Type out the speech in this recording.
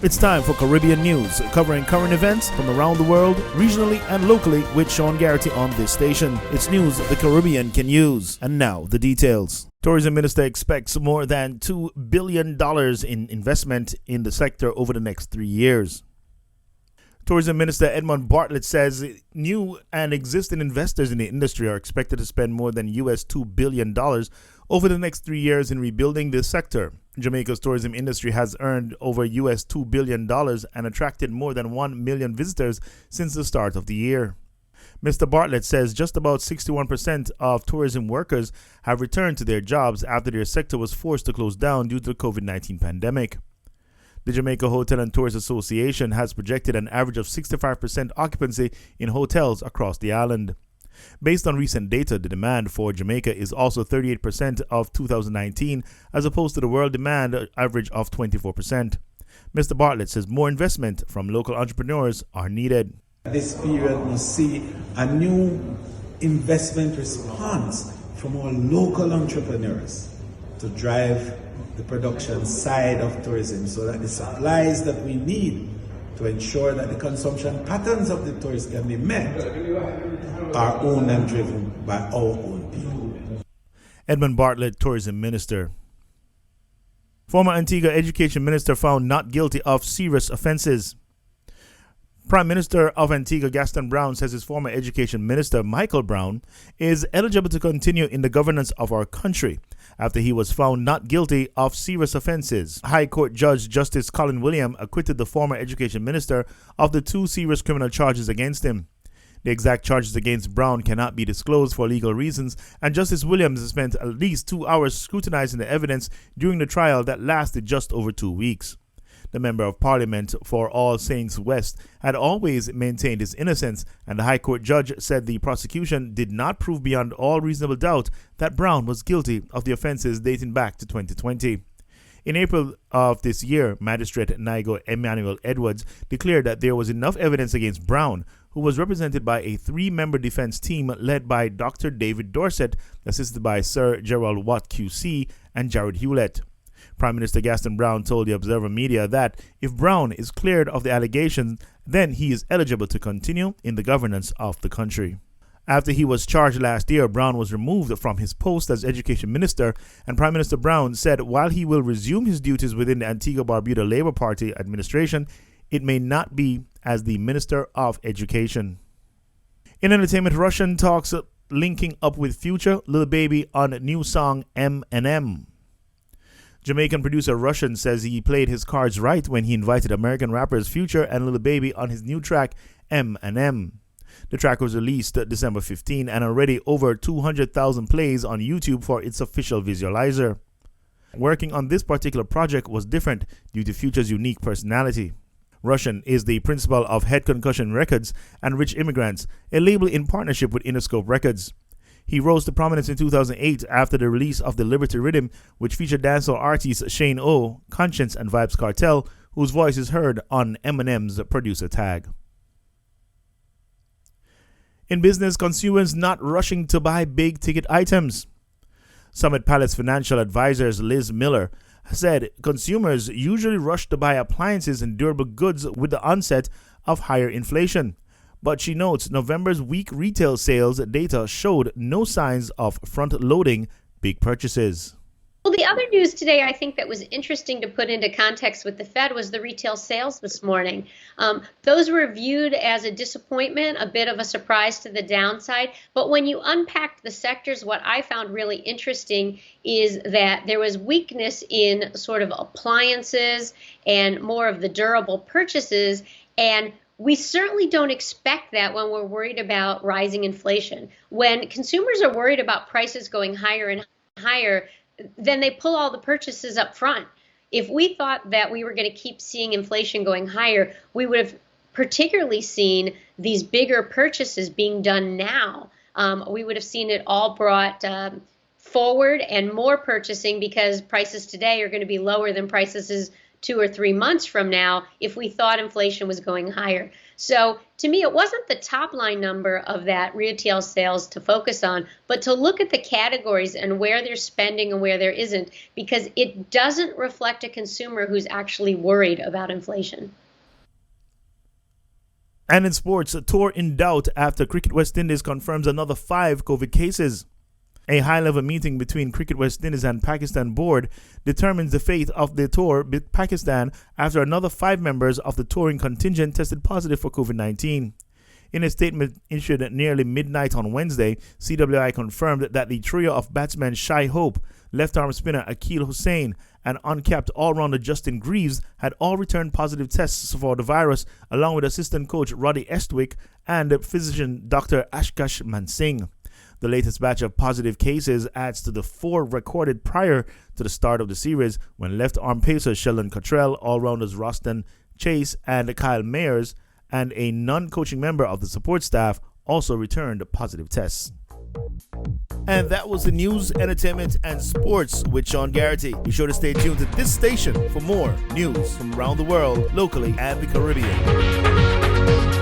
It's time for Caribbean News, covering current events from around the world, regionally and locally, with Sean Garrity on this station. It's news the Caribbean can use. And now, the details. Tourism Minister expects more than $2 billion in investment in the sector over the next 3 years. Tourism Minister Edmund Bartlet says new and existing investors in the industry are expected to spend more than $2 billion over the next 3 years in rebuilding this sector. Jamaica's tourism industry has earned over $2 billion and attracted more than 1 million visitors since the start of the year. Mr. Bartlett says just about 61% of tourism workers have returned to their jobs after their sector was forced to close down due to the COVID-19 pandemic. The Jamaica Hotel and Tourist Association has projected an average of 65% occupancy in hotels across the island. Based on recent data, the demand for Jamaica is also 38% of 2019, as opposed to the world demand average of 24%. Mr. Bartlett says more investment from local entrepreneurs are needed. This period must see a new investment response from our local entrepreneurs to drive the production side of tourism, so that the supplies that we need to ensure that the consumption patterns of the tourists can be met are owned and driven by our own people. Edmund Bartlett, Tourism Minister. Former Antigua Education Minister found not guilty of serious offenses. Prime Minister of Antigua Gaston Browne says his former Education Minister, Michael Browne, is eligible to continue in the governance of our country after he was found not guilty of serious offenses. High Court Judge Justice Colin William acquitted the former Education Minister of the 2 serious criminal charges against him. The exact charges against Browne cannot be disclosed for legal reasons, and Justice Williams spent at least 2 hours scrutinizing the evidence during the trial that lasted just over 2 weeks. The Member of Parliament for All Saints West had always maintained his innocence, and the High Court judge said the prosecution did not prove beyond all reasonable doubt that Browne was guilty of the offenses dating back to 2020. In April of this year, Magistrate Nigo Emmanuel Edwards declared that there was enough evidence against Browne, who was represented by a 3-member defense team led by Dr. David Dorset, assisted by Sir Gerald Watt QC and Jared Hewlett. Prime Minister Gaston Browne told the Observer Media that if Browne is cleared of the allegations, then he is eligible to continue in the governance of the country. After he was charged last year, Browne was removed from his post as Education Minister, and Prime Minister Browne said while he will resume his duties within the Antigua-Barbuda Labour Party administration, it may not be as the Minister of Education. In entertainment, Russian talks linking up with Future, Lil Baby on new song M&M. Jamaican producer Russian says he played his cards right when he invited American rappers Future and Lil Baby on his new track M&M. The track was released December 15 and already over 200,000 plays on YouTube for its official visualizer. Working on this particular project was different due to Future's unique personality. Russian is the principal of Head Concussion Records and Rich Immigrants, a label in partnership with Interscope Records. He rose to prominence in 2008 after the release of the Liberty Rhythm, which featured dancehall artists Shane O, Conscience and Vibes Cartel, whose voice is heard on Eminem's producer tag. In business, consumers not rushing to buy big-ticket items. Summit Palace Financial Advisors Liz Miller said consumers usually rush to buy appliances and durable goods with the onset of higher inflation. But she notes November's weak retail sales data showed no signs of front-loading big purchases. Well, the other news today I think that was interesting to put into context with the Fed was the retail sales this morning. Those were viewed as a disappointment, a bit of a surprise to the downside. But when you unpacked the sectors, what I found really interesting is that there was weakness in sort of appliances and more of the durable purchases. And we certainly don't expect that when we're worried about rising inflation. When consumers are worried about prices going higher and higher, then they pull all the purchases up front. If we thought that we were going to keep seeing inflation going higher, we would have particularly seen these bigger purchases being done now. We would have seen it all brought forward and more purchasing because prices today are going to be lower than prices 2 or 3 months from now if we thought inflation was going higher. So to me, it wasn't the top line number of that retail sales to focus on, but to look at the categories and where they're spending and where there isn't, because it doesn't reflect a consumer who's actually worried about inflation. And in sports, a tour in doubt after Cricket West Indies confirms another 5 COVID cases. A high-level meeting between Cricket West Indies and Pakistan board determines the fate of the tour with Pakistan after another 5 members of the touring contingent tested positive for COVID-19. In a statement issued at nearly midnight on Wednesday, CWI confirmed that the trio of batsmen Shai Hope, left-arm spinner Akil Hussain, and uncapped all-rounder Justin Greaves had all returned positive tests for the virus, along with assistant coach Roddy Estwick and physician Dr. Ashkash Mansingh. The latest batch of positive cases adds to the 4 recorded prior to the start of the series, when left-arm pacer Sheldon Cottrell, all-rounders Roston Chase and Kyle Mayers, and a non-coaching member of the support staff also returned positive tests. And that was the news, entertainment, and sports with Sean Garrity. Be sure to stay tuned to this station for more news from around the world, locally, and the Caribbean.